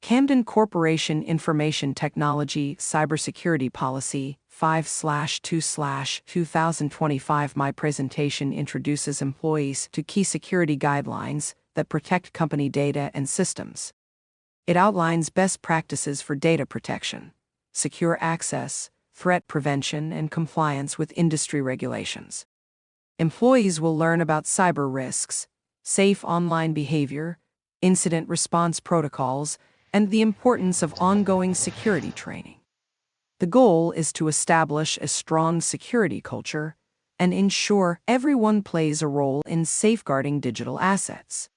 Camden Corporation Information Technology Cybersecurity Policy 5/2/2025. My presentation introduces employees to key security guidelines that protect company data and systems. It outlines best practices for data protection, secure access, threat prevention, and compliance with industry regulations. Employees will learn about cyber risks, safe online behavior, incident response protocols, and the importance of ongoing security training. The goal is to establish a strong security culture and ensure everyone plays a role in safeguarding digital assets.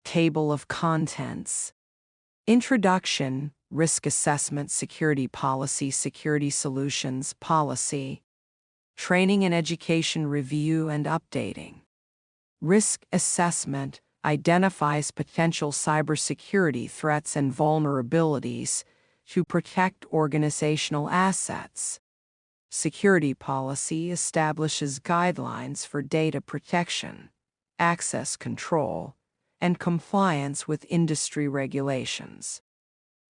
Table of contents. Introduction, Risk Assessment, Security Policy, Security Solutions, Policy. Training and Education Review and Updating. Risk Assessment identifies potential cybersecurity threats and vulnerabilities to protect organizational assets. Security Policy establishes guidelines for data protection, access control, and compliance with industry regulations.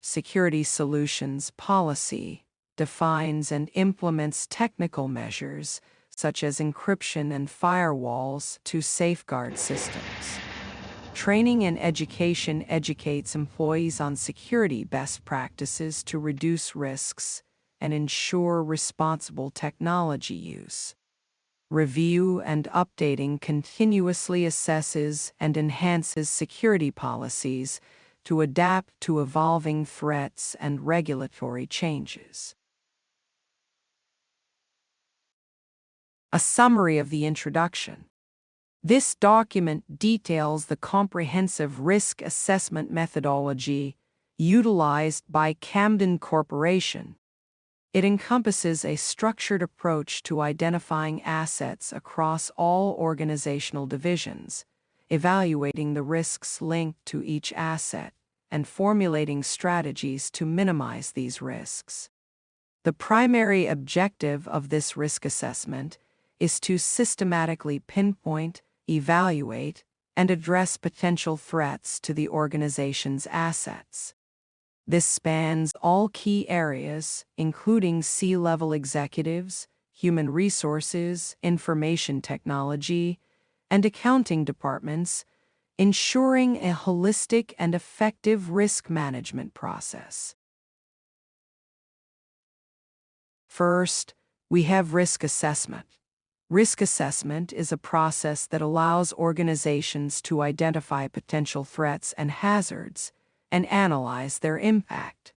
Security Solutions Policy defines and implements technical measures such as encryption and firewalls to safeguard systems. Training and Education educates employees on security best practices to reduce risks and ensure responsible technology use. Review and Updating continuously assesses and enhances security policies to adapt to evolving threats and regulatory changes. A summary of the introduction. This document details the comprehensive risk assessment methodology utilized by Camden Corporation. It encompasses a structured approach to identifying assets across all organizational divisions, evaluating the risks linked to each asset, and formulating strategies to minimize these risks. The primary objective of this risk assessment is to systematically pinpoint, evaluate, and address potential threats to the organization's assets. This spans all key areas, including C-level executives, human resources, information technology, and accounting departments, ensuring a holistic and effective risk management process. First, we have risk assessment. Risk assessment is a process that allows organizations to identify potential threats and hazards and analyze their impact.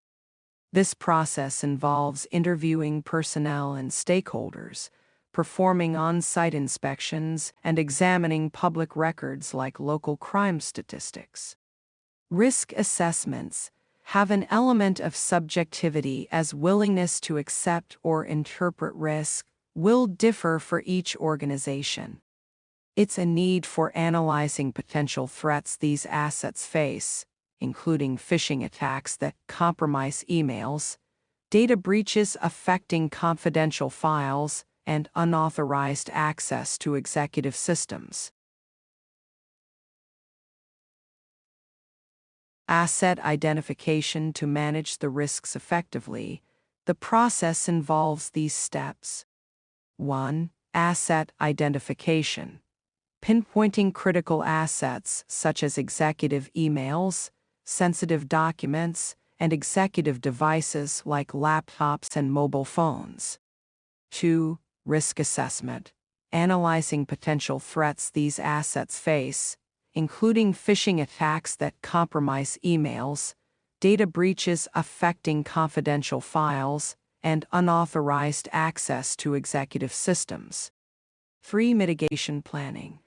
This process involves interviewing personnel and stakeholders, performing on-site inspections, and examining public records like local crime statistics. Risk assessments have an element of subjectivity, as willingness to accept or interpret risk will differ for each organization. It's a need for analyzing potential threats these assets face, including phishing attacks that compromise emails, data breaches affecting confidential files, and unauthorized access to executive systems. Asset identification. To manage the risks effectively, the process involves these steps. 1. Asset identification. Pinpointing critical assets such as executive emails, sensitive documents, and executive devices like laptops and mobile phones. 2. Risk assessment. Analyzing potential threats these assets face, including phishing attacks that compromise emails, data breaches affecting confidential files, and unauthorized access to executive systems. 3. Mitigation planning.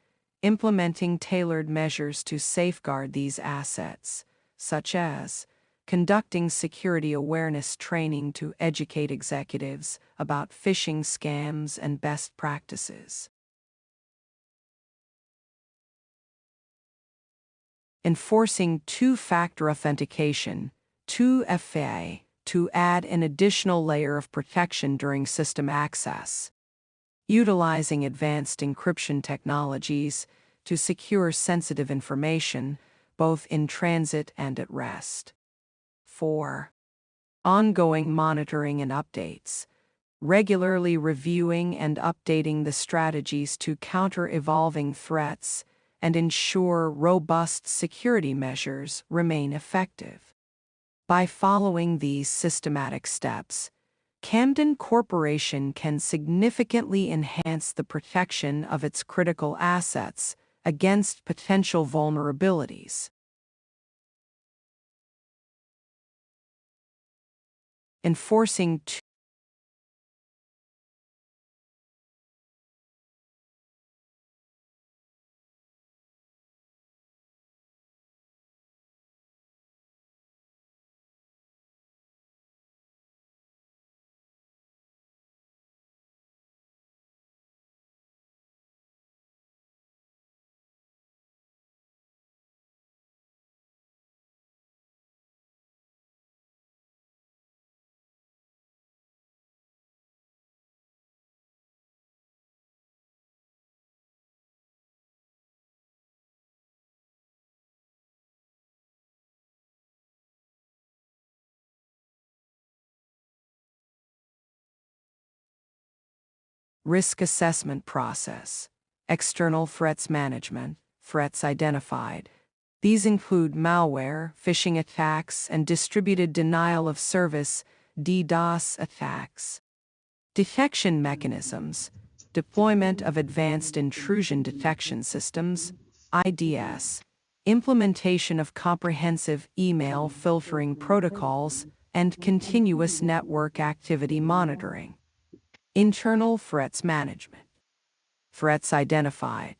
Implementing tailored measures to safeguard these assets, such as conducting security awareness training to educate executives about phishing scams and best practices. Enforcing two-factor authentication, 2FA, to add an additional layer of protection during system access. Utilizing advanced encryption technologies to secure sensitive information, both in transit and at rest. 4. Ongoing monitoring and updates. Regularly reviewing and updating the strategies to counter evolving threats and ensure robust security measures remain effective. By following these systematic steps, Camden Corporation can significantly enhance the protection of its critical assets against potential vulnerabilities. Enforcing risk assessment process, external threats management, threats identified. These include malware, phishing attacks, and distributed denial of service (DDoS) attacks. Detection mechanisms, deployment of advanced intrusion detection systems (IDS), implementation of comprehensive email filtering protocols, and continuous network activity monitoring. Internal threats management. Threats identified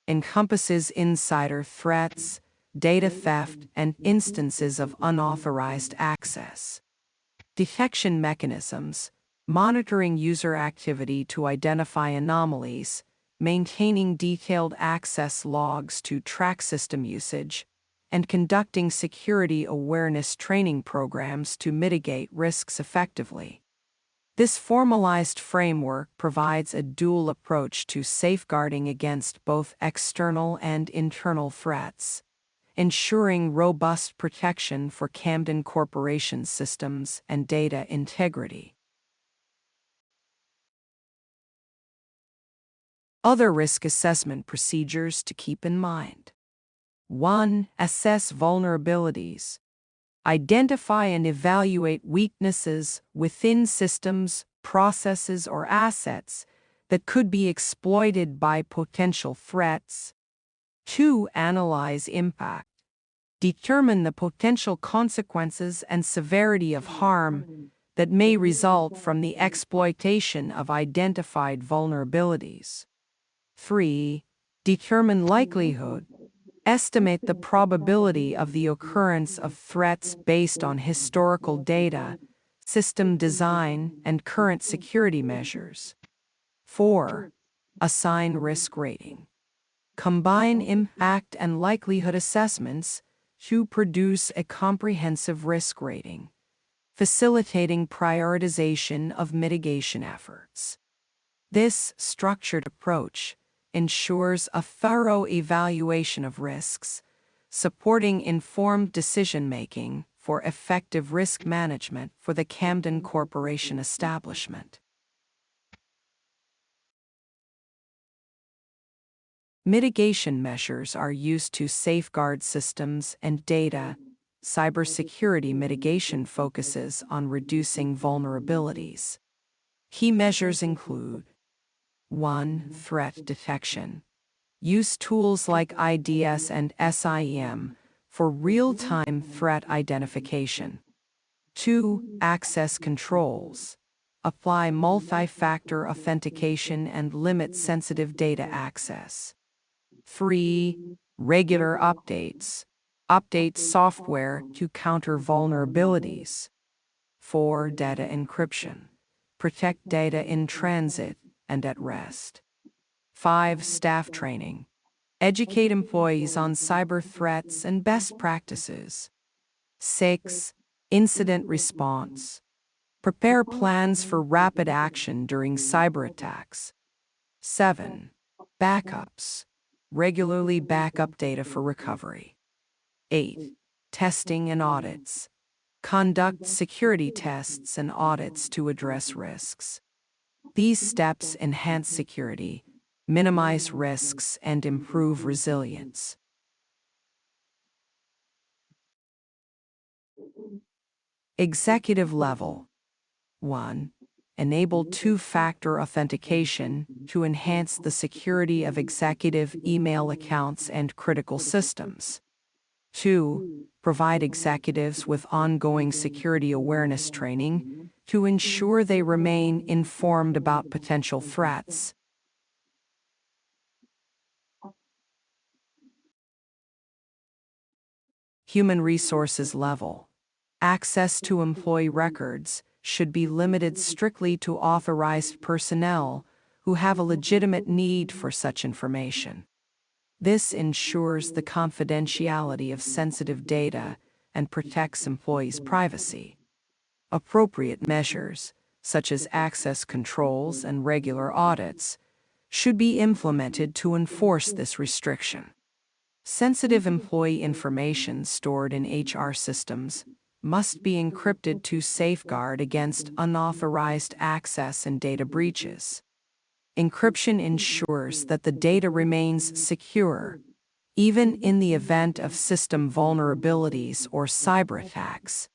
encompasses insider threats, data theft, and instances of unauthorized access. Detection mechanisms, monitoring user activity to identify anomalies, maintaining detailed access logs to track system usage, and conducting security awareness training programs to mitigate risks effectively. This formalized framework provides a dual approach to safeguarding against both external and internal threats, ensuring robust protection for Camden Corporation's systems and data integrity. Other risk assessment procedures to keep in mind. 1. Assess vulnerabilities. Identify and evaluate weaknesses within systems, processes, or assets that could be exploited by potential threats. 2. Analyze impact. Determine the potential consequences and severity of harm that may result from the exploitation of identified vulnerabilities. 3. Determine likelihood. Estimate the probability of the occurrence of threats based on historical data, system design, and current security measures. 4. Assign risk rating. Combine impact and likelihood assessments to produce a comprehensive risk rating, facilitating prioritization of mitigation efforts. This structured approach ensures a thorough evaluation of risks, supporting informed decision-making for effective risk management for the Camden Corporation establishment. Mitigation measures are used to safeguard systems and data. Cybersecurity mitigation focuses on reducing vulnerabilities. Key measures include 1. Threat detection. Use tools like IDS and SIEM for real-time threat identification. 2. Access controls. Apply multi-factor authentication and limit sensitive data access. 3. Regular updates. Update software to counter vulnerabilities. 4. Data encryption. Protect data in transit and at rest. 5. Staff training. Educate employees on cyber threats and best practices. 6. Incident response. Prepare plans for rapid action during cyber attacks. 7. Backups. Regularly backup data for recovery. 8. Testing and audits. Conduct security tests and audits to address risks. These steps enhance security, minimize risks, and improve resilience. Executive level. 1. Enable two-factor authentication to enhance the security of executive email accounts and critical systems. 2. Provide executives with ongoing security awareness training to ensure they remain informed about potential threats. Human resources level. Access to employee records should be limited strictly to authorized personnel who have a legitimate need for such information. This ensures the confidentiality of sensitive data and protects employees' privacy. Appropriate measures, such as access controls and regular audits, should be implemented to enforce this restriction. Sensitive employee information stored in HR systems must be encrypted to safeguard against unauthorized access and data breaches. Encryption ensures that the data remains secure, even in the event of system vulnerabilities or cyber attacks.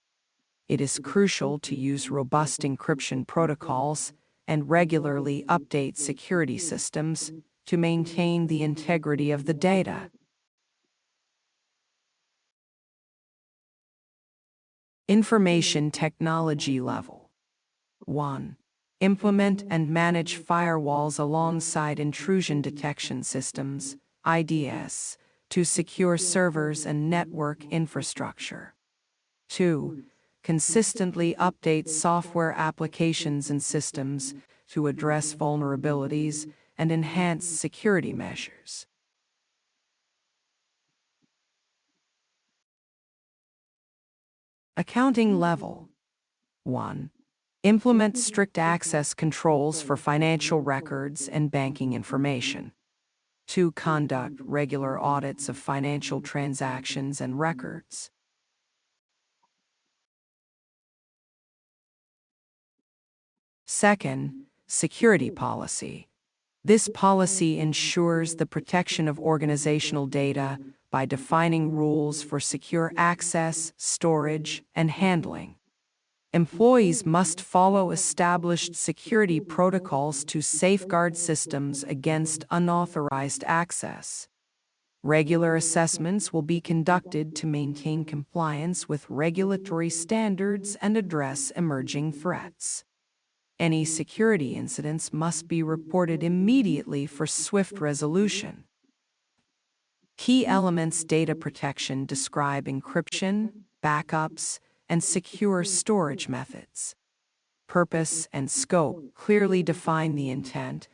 It is crucial to use robust encryption protocols and regularly update security systems to maintain the integrity of the data. Information technology level. 1. Implement and manage firewalls alongside intrusion detection systems, IDS, to secure servers and network infrastructure. 2. Consistently update software applications and systems to address vulnerabilities and enhance security measures. Accounting level. 1. Implement strict access controls for financial records and banking information. 2. Conduct regular audits of financial transactions and records. Second, security policy. This policy ensures the protection of organizational data by defining rules for secure access, storage, and handling. Employees must follow established security protocols to safeguard systems against unauthorized access. Regular assessments will be conducted to maintain compliance with regulatory standards and address emerging threats. Any security incidents must be reported immediately for swift resolution. Key elements data protection describe encryption, backups, and secure storage methods. Purpose and scope clearly define the intent,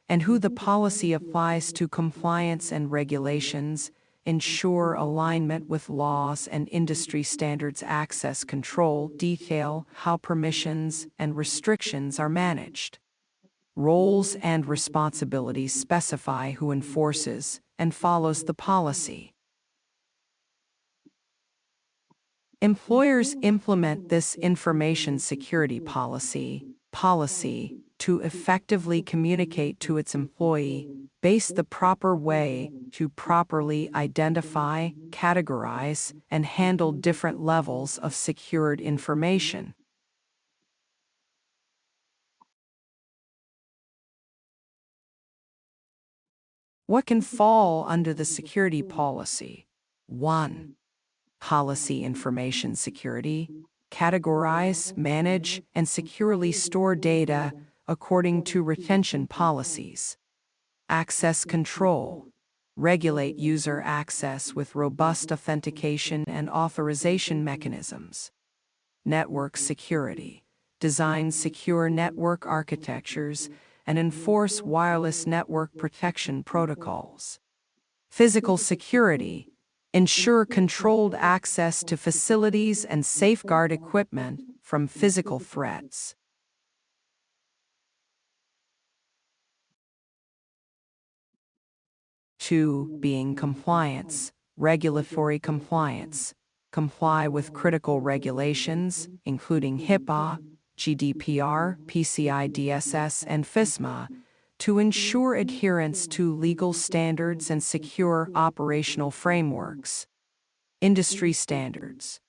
and who the policy applies to compliance and regulations ensure alignment with laws and industry standards. Access control detail how permissions and restrictions are managed. Roles and responsibilities specify who enforces and follows the policy. Employers implement this information security policy to effectively communicate to its employee base the proper way to properly identify, categorize, and handle different levels of secured information. What can fall under the security policy? 1. Policy information security. Categorize, manage, and securely store data according to retention policies. Access control. Regulate user access with robust authentication and authorization mechanisms. Network security. Design secure network architectures and enforce wireless network protection protocols. Physical security. Ensure controlled access to facilities and safeguard equipment from physical threats. 2. Being compliance. Regulatory compliance. Comply with critical regulations, including HIPAA, GDPR, PCI DSS, and FISMA, to ensure adherence to legal standards and secure operational frameworks. Industry standards.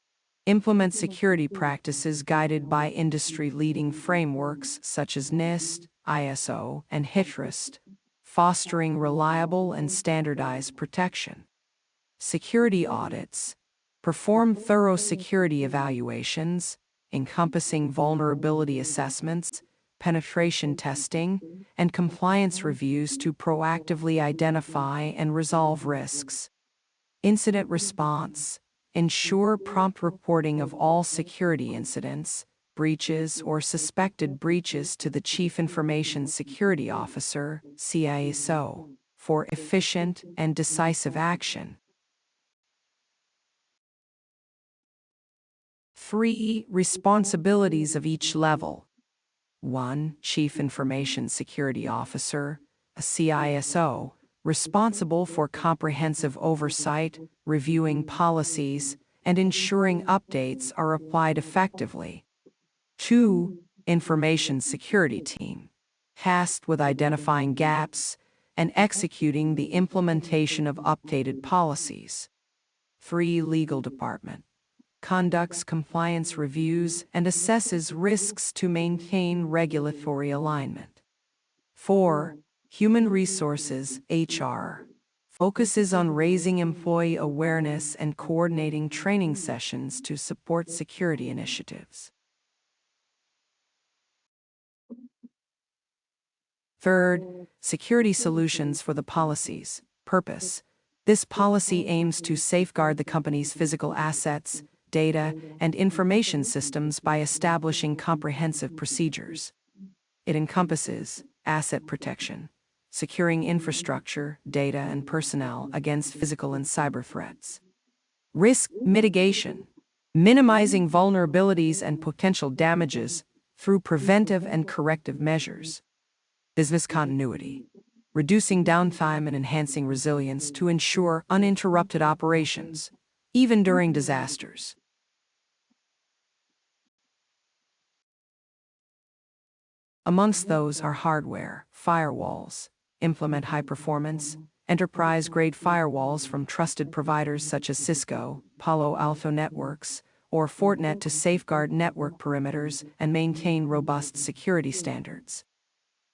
Implement security practices guided by industry-leading frameworks such as NIST, ISO, and HITRUST, fostering reliable and standardized protection. Security audits. Perform thorough security evaluations, encompassing vulnerability assessments, penetration testing, and compliance reviews to proactively identify and resolve risks. Incident response. Ensure prompt reporting of all security incidents, breaches, or suspected breaches to the Chief Information Security Officer, CISO, for efficient and decisive action. 3. Responsibilities of each level. 1. Chief Information Security Officer, a CISO, responsible for comprehensive oversight, reviewing policies, and ensuring updates are applied effectively. 2. Information Security Team, tasked with identifying gaps and executing the implementation of updated policies. 3. Legal Department, conducts compliance reviews and assesses risks to maintain regulatory alignment. 4. Human Resources, HR, focuses on raising employee awareness and coordinating training sessions to support security initiatives. 3. Security solutions for the policies. Purpose. This policy aims to safeguard the company's physical assets, data, and information systems by establishing comprehensive procedures. It encompasses asset protection, securing infrastructure, data, and personnel against physical and cyber threats. Risk mitigation, minimizing vulnerabilities and potential damages through preventive and corrective measures. Business continuity, reducing downtime and enhancing resilience to ensure uninterrupted operations, even during disasters. Amongst those are hardware, firewalls. Implement high-performance, enterprise-grade firewalls from trusted providers such as Cisco, Palo Alto Networks, or Fortinet to safeguard network perimeters and maintain robust security standards.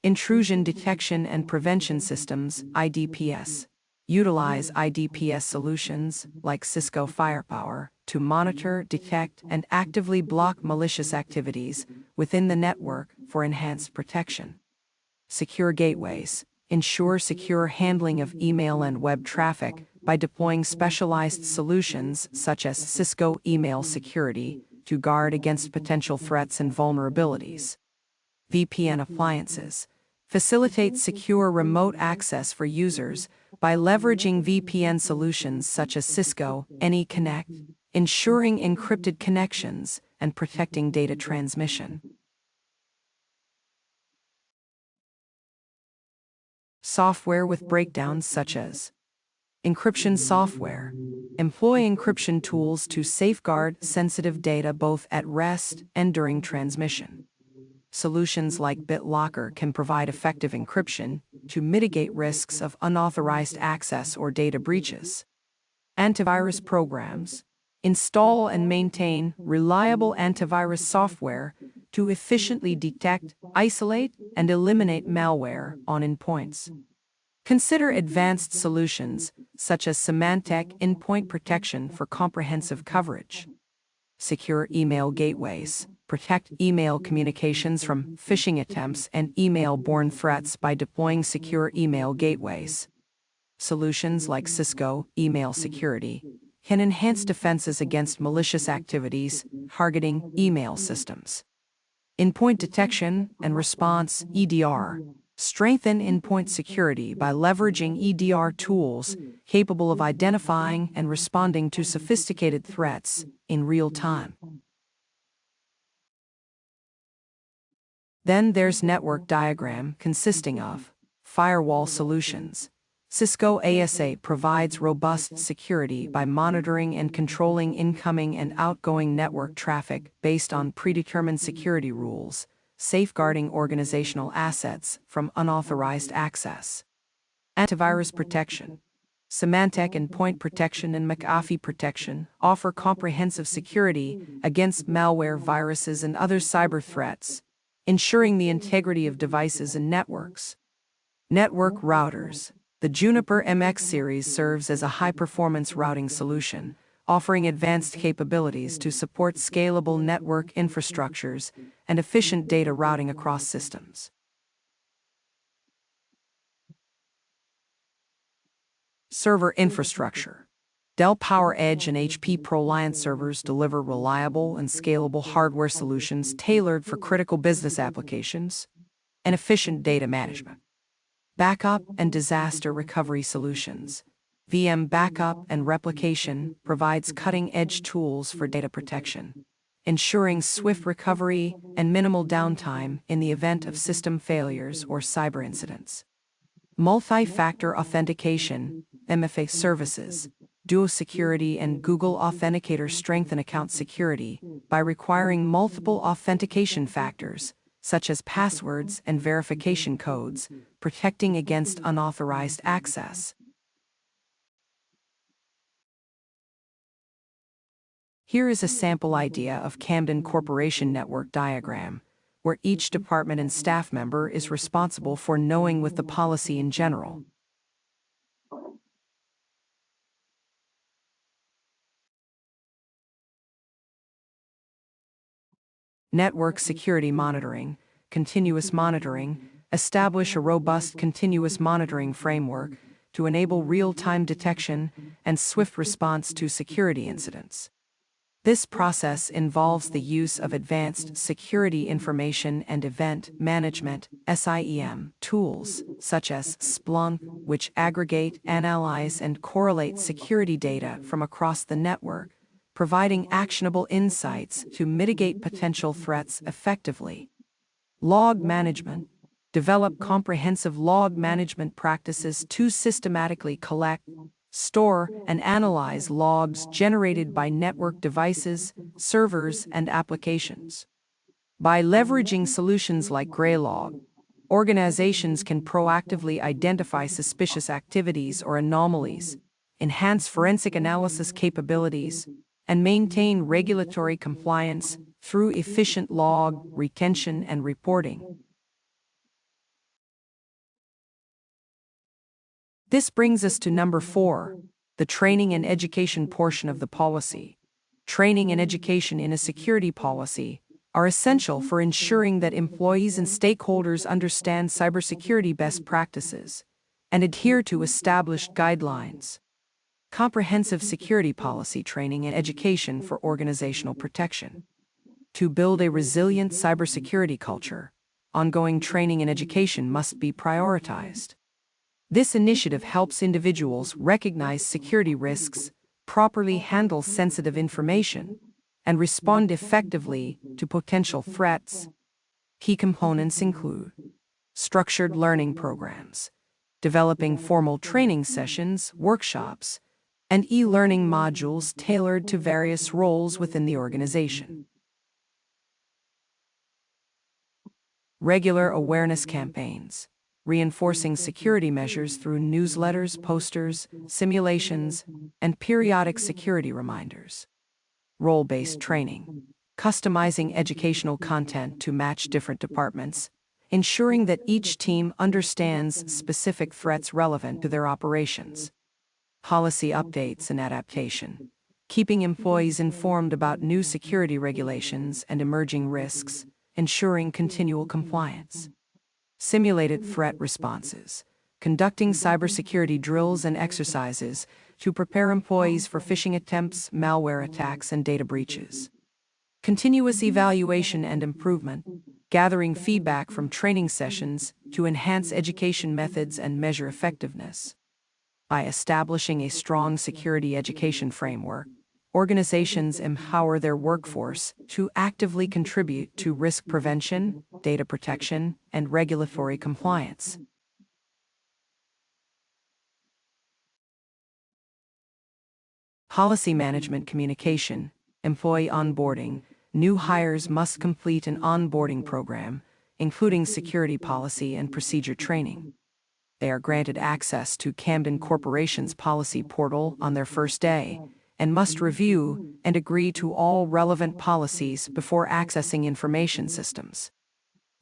Intrusion detection and prevention systems, IDPS. Utilize IDPS solutions, like Cisco Firepower, to monitor, detect, and actively block malicious activities within the network for enhanced protection. Secure gateways. Ensure secure handling of email and web traffic by deploying specialized solutions such as Cisco Email Security to guard against potential threats and vulnerabilities. VPN appliances. Facilitate secure remote access for users by leveraging VPN solutions such as Cisco AnyConnect, ensuring encrypted connections and protecting data transmission. Software with breakdowns such as encryption software. Employ encryption tools to safeguard sensitive data both at rest and during transmission. Solutions like BitLocker can provide effective encryption to mitigate risks of unauthorized access or data breaches. Antivirus programs. Install and maintain reliable antivirus software to efficiently detect, isolate, and eliminate malware on endpoints. Consider advanced solutions, such as Symantec endpoint protection for comprehensive coverage. Secure email gateways. Protect email communications from phishing attempts and email-borne threats by deploying secure email gateways. Solutions like Cisco Email Security can enhance defenses against malicious activities targeting email systems. Endpoint detection and response (EDR). Strengthen endpoint security by leveraging EDR tools capable of identifying and responding to sophisticated threats in real time. Then there's network diagram consisting of firewall solutions. Cisco ASA provides robust security by monitoring and controlling incoming and outgoing network traffic based on predetermined security rules, safeguarding organizational assets from unauthorized access. Antivirus protection. Symantec endpoint protection and McAfee protection offer comprehensive security against malware, viruses, and other cyber threats, ensuring the integrity of devices and networks. Network routers. The Juniper MX series serves as a high-performance routing solution, offering advanced capabilities to support scalable network infrastructures and efficient data routing across systems. Server infrastructure. Dell PowerEdge and HP ProLiant servers deliver reliable and scalable hardware solutions tailored for critical business applications and efficient data management. Backup and disaster recovery solutions. VM backup and replication provides cutting-edge tools for data protection, ensuring swift recovery and minimal downtime in the event of system failures or cyber incidents. Multi-factor authentication, MFA services. Duo Security and Google Authenticator strengthen account security by requiring multiple authentication factors, such as passwords and verification codes, protecting against unauthorized access. Here is a sample idea of Camden Corporation network diagram, where each department and staff member is responsible for knowing with the policy in general. Network security monitoring, continuous monitoring. Establish a robust continuous monitoring framework to enable real-time detection and swift response to security incidents. This process involves the use of advanced security information and event management (SIEM) tools, such as Splunk, which aggregate, analyze, and correlate security data from across the network, providing actionable insights to mitigate potential threats effectively. Log management. Develop comprehensive log management practices to systematically collect, store, and analyze logs generated by network devices, servers, and applications. By leveraging solutions like Graylog, organizations can proactively identify suspicious activities or anomalies, enhance forensic analysis capabilities, and maintain regulatory compliance through efficient log retention and reporting. This brings us to number 4, the training and education portion of the policy. Training and education in a security policy are essential for ensuring that employees and stakeholders understand cybersecurity best practices and adhere to established guidelines. Comprehensive security policy training and education for organizational protection. To build a resilient cybersecurity culture, ongoing training and education must be prioritized. This initiative helps individuals recognize security risks, properly handle sensitive information, and respond effectively to potential threats. Key components include structured learning programs, developing formal training sessions, workshops, and e-learning modules tailored to various roles within the organization. Regular awareness campaigns, reinforcing security measures through newsletters, posters, simulations, and periodic security reminders. Role-based training, customizing educational content to match different departments, ensuring that each team understands specific threats relevant to their operations. Policy updates and adaptation. Keeping employees informed about new security regulations and emerging risks, ensuring continual compliance. Simulated threat responses. Conducting cybersecurity drills and exercises to prepare employees for phishing attempts, malware attacks, and data breaches. Continuous evaluation and improvement. Gathering feedback from training sessions to enhance education methods and measure effectiveness. By establishing a strong security education framework, organizations empower their workforce to actively contribute to risk prevention, data protection, and regulatory compliance. Policy management communication, employee onboarding. New hires must complete an onboarding program, including security policy and procedure training. They are granted access to Camden Corporation's policy portal on their first day and must review and agree to all relevant policies before accessing information systems.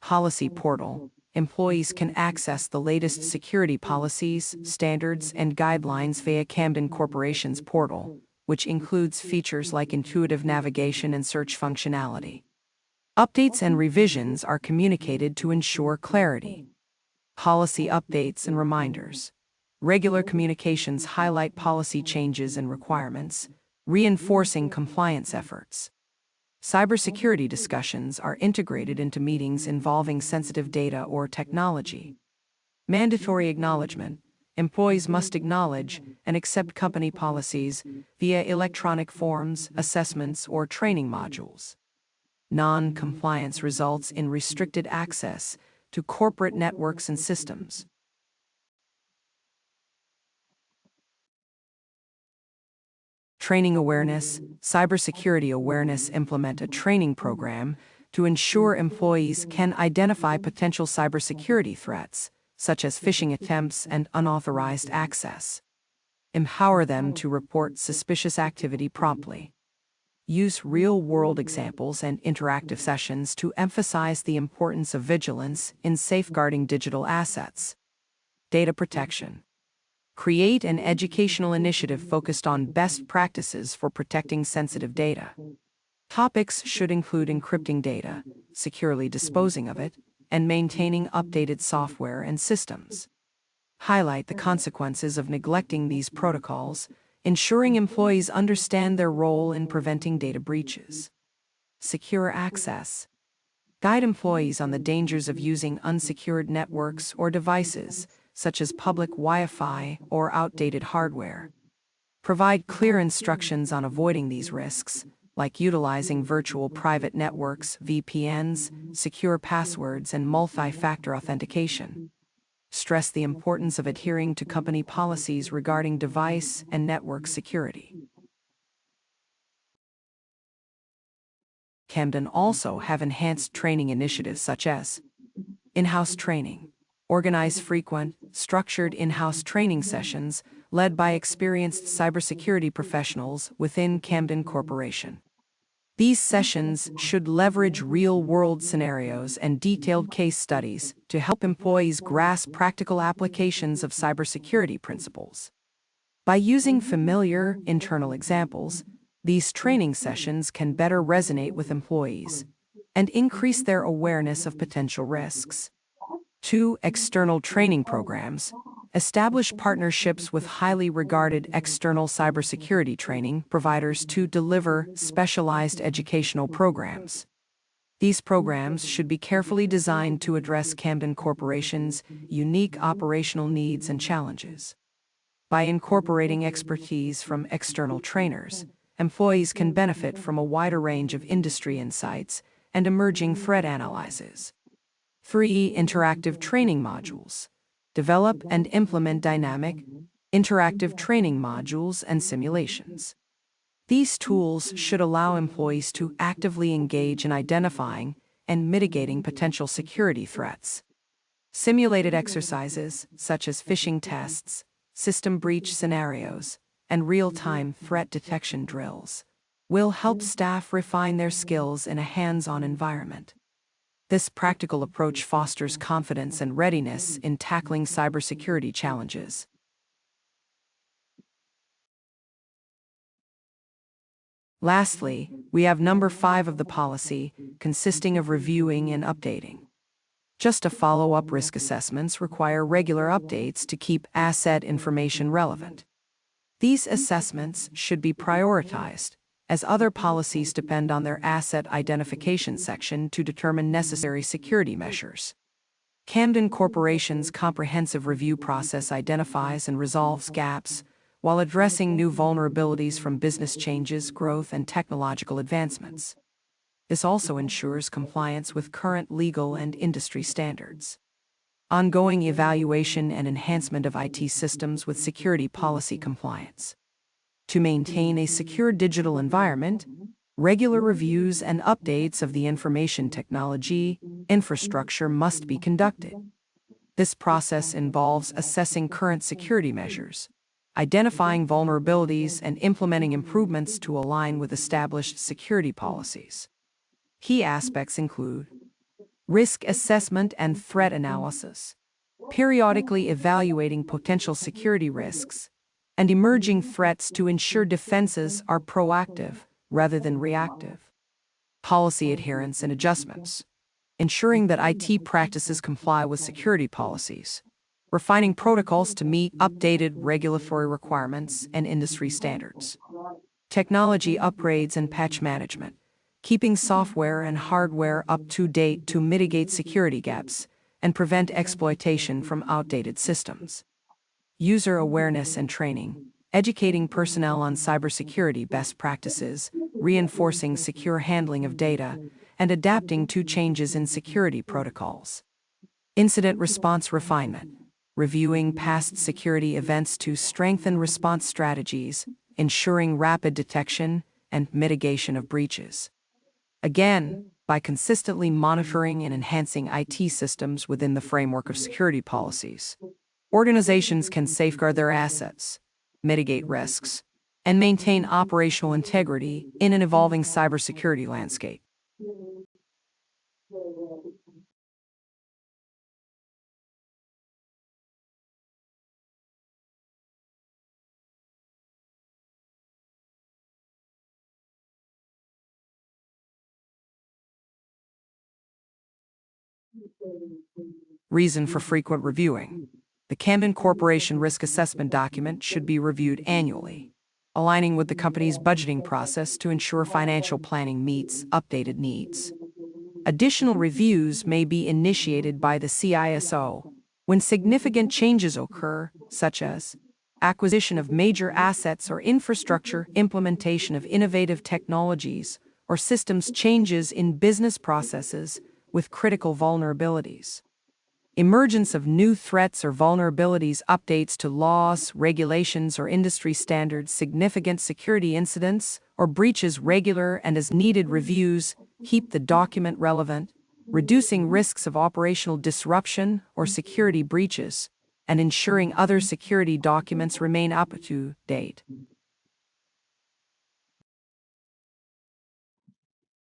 Policy portal. Employees can access the latest security policies, standards, and guidelines via Camden Corporation's portal, which includes features like intuitive navigation and search functionality. Updates and revisions are communicated to ensure clarity. Policy updates and reminders. Regular communications highlight policy changes and requirements, reinforcing compliance efforts. Cybersecurity discussions are integrated into meetings involving sensitive data or technology. Mandatory acknowledgement. Employees must acknowledge and accept company policies via electronic forms, assessments, or training modules. Non-compliance results in restricted access to corporate networks and systems. Training awareness. Cybersecurity awareness implement a training program to ensure employees can identify potential cybersecurity threats, such as phishing attempts and unauthorized access. Empower them to report suspicious activity promptly. Use real-world examples and interactive sessions to emphasize the importance of vigilance in safeguarding digital assets. Data protection. Create an educational initiative focused on best practices for protecting sensitive data. Topics should include encrypting data, securely disposing of it, and maintaining updated software and systems. Highlight the consequences of neglecting these protocols, ensuring employees understand their role in preventing data breaches. Secure access. Guide employees on the dangers of using unsecured networks or devices, such as public Wi-Fi or outdated hardware. Provide clear instructions on avoiding these risks, like utilizing virtual private networks, VPNs, secure passwords, and multi-factor authentication. Stress the importance of adhering to company policies regarding device and network security. Camden also have enhanced training initiatives such as in-house training. Organize frequent, structured in-house training sessions led by experienced cybersecurity professionals within Camden Corporation. These sessions should leverage real-world scenarios and detailed case studies to help employees grasp practical applications of cybersecurity principles. By using familiar internal examples, these training sessions can better resonate with employees and increase their awareness of potential risks. 2. External training programs. Establish partnerships with highly regarded external cybersecurity training providers to deliver specialized educational programs. These programs should be carefully designed to address Camden Corporation's unique operational needs and challenges. By incorporating expertise from external trainers, employees can benefit from a wider range of industry insights and emerging threat analyses. 3. Interactive training modules. Develop and implement dynamic, interactive training modules and simulations. These tools should allow employees to actively engage in identifying and mitigating potential security threats. Simulated exercises, such as phishing tests, system breach scenarios, and real-time threat detection drills, will help staff refine their skills in a hands-on environment. This practical approach fosters confidence and readiness in tackling cybersecurity challenges. Lastly, we have number 5 of the policy, consisting of reviewing and updating. Just to follow up, risk assessments require regular updates to keep asset information relevant. These assessments should be prioritized, as other policies depend on their asset identification section to determine necessary security measures. Camden Corporation's comprehensive review process identifies and resolves gaps while addressing new vulnerabilities from business changes, growth, and technological advancements. This also ensures compliance with current legal and industry standards. Ongoing evaluation and enhancement of IT systems with security policy compliance. To maintain a secure digital environment, regular reviews and updates of the information technology infrastructure must be conducted. This process involves assessing current security measures, identifying vulnerabilities, and implementing improvements to align with established security policies. Key aspects include risk assessment and threat analysis, periodically evaluating potential security risks and emerging threats to ensure defenses are proactive rather than reactive. Policy adherence and adjustments, ensuring that IT practices comply with security policies, refining protocols to meet updated regulatory requirements and industry standards. Technology upgrades and patch management, keeping software and hardware up to date to mitigate security gaps and prevent exploitation from outdated systems. User awareness and training, educating personnel on cybersecurity best practices, reinforcing secure handling of data, and adapting to changes in security protocols. Incident response refinement, reviewing past security events to strengthen response strategies, ensuring rapid detection and mitigation of breaches. Again, by consistently monitoring and enhancing IT systems within the framework of security policies, organizations can safeguard their assets, mitigate risks, and maintain operational integrity in an evolving cybersecurity landscape. Reason for frequent reviewing. The Camden Corporation risk assessment document should be reviewed annually, aligning with the company's budgeting process to ensure financial planning meets updated needs. Additional reviews may be initiated by the CISO when significant changes occur, such as acquisition of major assets or infrastructure, implementation of innovative technologies, or systems changes in business processes with critical vulnerabilities. Emergence of new threats or vulnerabilities, updates to laws, regulations, or industry standards, significant security incidents, or breaches, regular and as needed reviews keep the document relevant, reducing risks of operational disruption or security breaches, and ensuring other security documents remain up to date.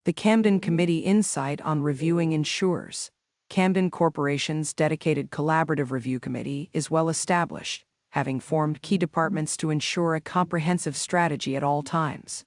The Camden Committee Insight on Reviewing ensures Camden Corporation's dedicated collaborative review committee is well established, having formed key departments to ensure a comprehensive strategy at all times.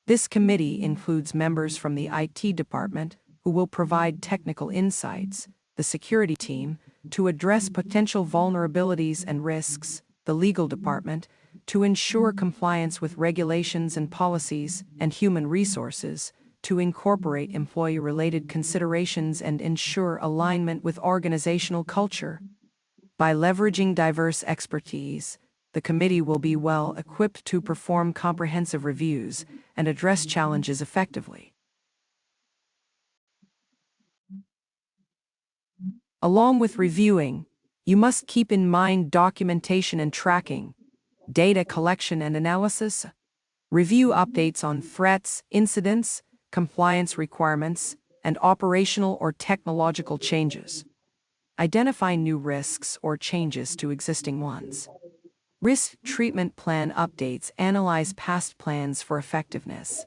This committee includes members from the IT department who will provide technical insights, the security team to address potential vulnerabilities and risks, the legal department to ensure compliance with regulations and policies, and human resources to incorporate employee-related considerations and ensure alignment with organizational culture. By leveraging diverse expertise, the committee will be well equipped to perform comprehensive reviews and address challenges effectively. Along with reviewing, you must keep in mind documentation and tracking, data collection and analysis, review updates on threats, incidents, compliance requirements, and operational or technological changes. Identify new risks or changes to existing ones. Risk treatment plan updates analyze past plans for effectiveness.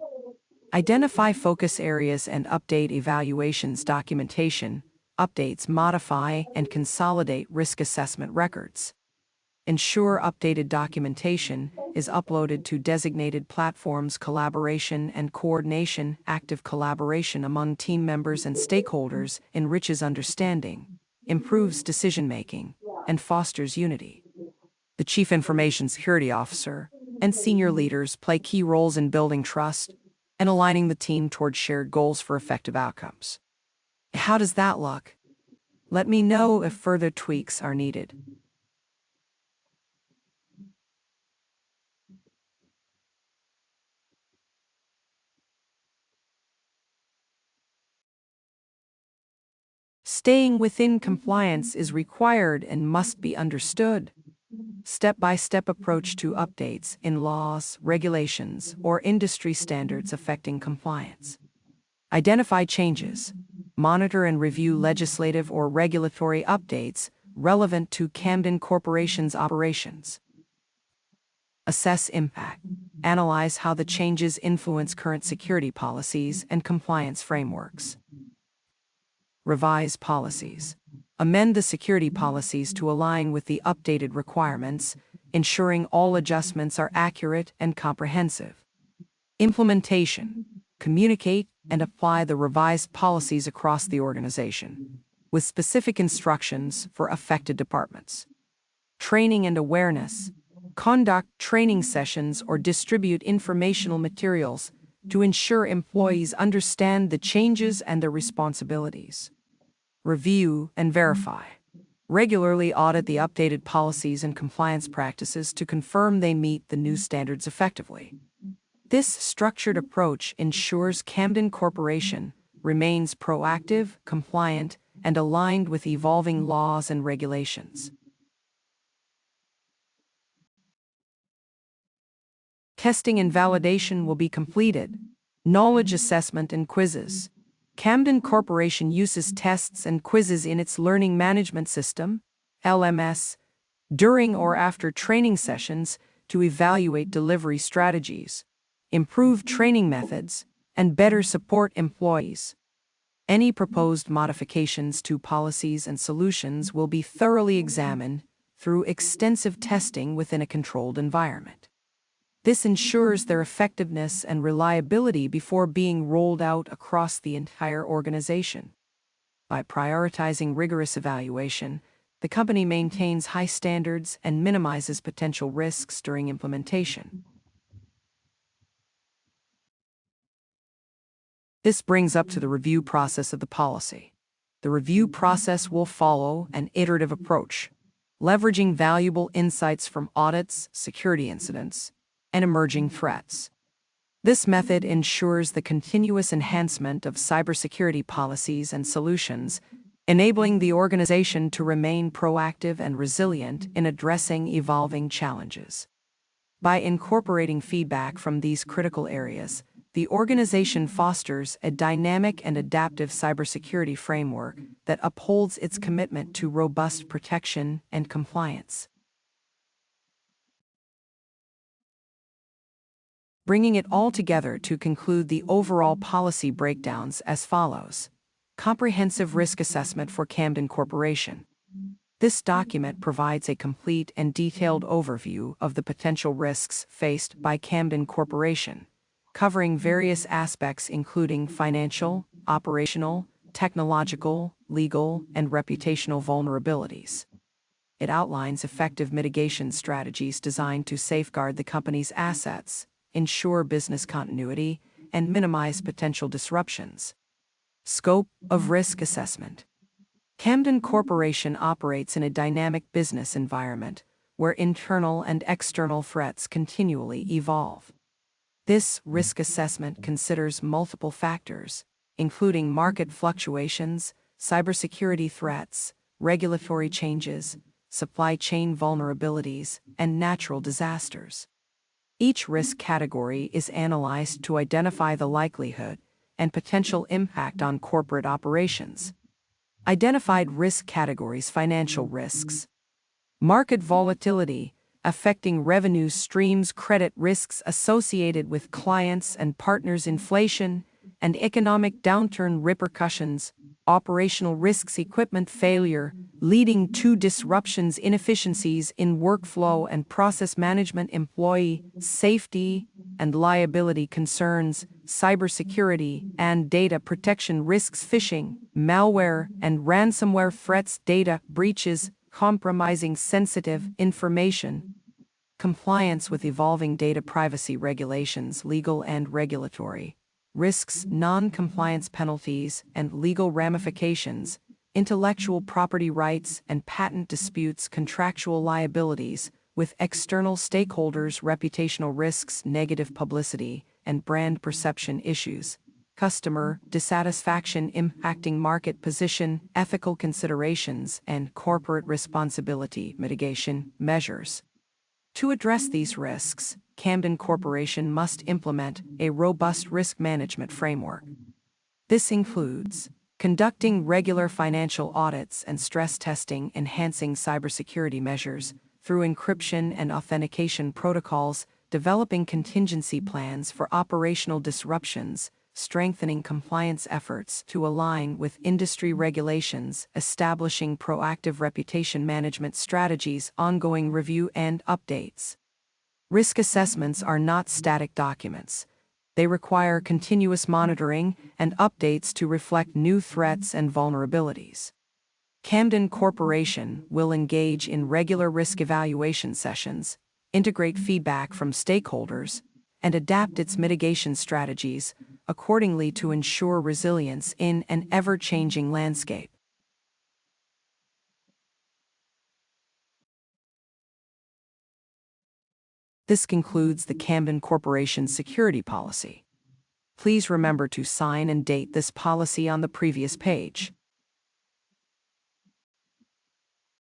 Identify focus areas and update evaluations documentation, updates, modify, and consolidate risk assessment records. Ensure updated documentation is uploaded to designated platforms. Collaboration and coordination. Active collaboration among team members and stakeholders enriches understanding, improves decision-making, and fosters unity. The Chief Information Security Officer and senior leaders play key roles in building trust and aligning the team towards shared goals for effective outcomes. How does that look? Let me know if further tweaks are needed. Staying within compliance is required and must be understood. Step-by-step approach to updates in laws, regulations, or industry standards affecting compliance. Identify changes. Monitor and review legislative or regulatory updates relevant to Camden Corporation's operations. Assess impact. Analyze how the changes influence current security policies and compliance frameworks. Revise policies. Amend the security policies to align with the updated requirements, ensuring all adjustments are accurate and comprehensive. Implementation. Communicate and apply the revised policies across the organization, with specific instructions for affected departments. Training and awareness. Conduct training sessions or distribute informational materials to ensure employees understand the changes and their responsibilities. Review and verify. Regularly audit the updated policies and compliance practices to confirm they meet the new standards effectively. This structured approach ensures Camden Corporation remains proactive, compliant, and aligned with evolving laws and regulations. Testing and validation will be completed. Knowledge assessment and quizzes. Camden Corporation uses tests and quizzes in its learning management system, LMS, during or after training sessions to evaluate delivery strategies, improve training methods, and better support employees. Any proposed modifications to policies and solutions will be thoroughly examined through extensive testing within a controlled environment. This ensures their effectiveness and reliability before being rolled out across the entire organization. By prioritizing rigorous evaluation, the company maintains high standards and minimizes potential risks during implementation. This brings up to the review process of the policy. The review process will follow an iterative approach, leveraging valuable insights from audits, security incidents, and emerging threats. This method ensures the continuous enhancement of cybersecurity policies and solutions, enabling the organization to remain proactive and resilient in addressing evolving challenges. By incorporating feedback from these critical areas, the organization fosters a dynamic and adaptive cybersecurity framework that upholds its commitment to robust protection and compliance. Bringing it all together to conclude the overall policy breakdowns as follows. Comprehensive risk assessment for Camden Corporation. This document provides a complete and detailed overview of the potential risks faced by Camden Corporation, covering various aspects including financial, operational, technological, legal, and reputational vulnerabilities. It outlines effective mitigation strategies designed to safeguard the company's assets, ensure business continuity, and minimize potential disruptions. Scope of risk assessment. Camden Corporation operates in a dynamic business environment where internal and external threats continually evolve. This risk assessment considers multiple factors, including market fluctuations, cybersecurity threats, regulatory changes, supply chain vulnerabilities, and natural disasters. Each risk category is analyzed to identify the likelihood and potential impact on corporate operations. Identified risk categories. Financial risks. Market volatility. affecting revenue streams, credit risks associated with clients and partners, inflation, and economic downturn repercussions, operational risks, equipment failure, leading to disruptions, inefficiencies in workflow and process management, employee safety and liability concerns, cybersecurity and data protection risks, phishing, malware, and ransomware threats, data breaches, compromising sensitive information, compliance with evolving data privacy regulations, legal and regulatory risks, non-compliance penalties and legal ramifications, intellectual property rights and patent disputes, contractual liabilities with external stakeholders, reputational risks, negative publicity, and brand perception issues, customer dissatisfaction impacting market position, ethical considerations, and corporate responsibility mitigation measures. To address these risks, Camden Corporation must implement a robust risk management framework. This includes conducting regular financial audits and stress testing, enhancing cybersecurity measures through encryption and authentication protocols, developing contingency plans for operational disruptions, strengthening compliance efforts to align with industry regulations, establishing proactive reputation management strategies, ongoing review and updates. Risk assessments are not static documents. They require continuous monitoring and updates to reflect new threats and vulnerabilities. Camden Corporation will engage in regular risk evaluation sessions, integrate feedback from stakeholders, and adapt its mitigation strategies accordingly to ensure resilience in an ever-changing landscape. This concludes the Camden Corporation security policy. Please remember to sign and date this policy on the previous page.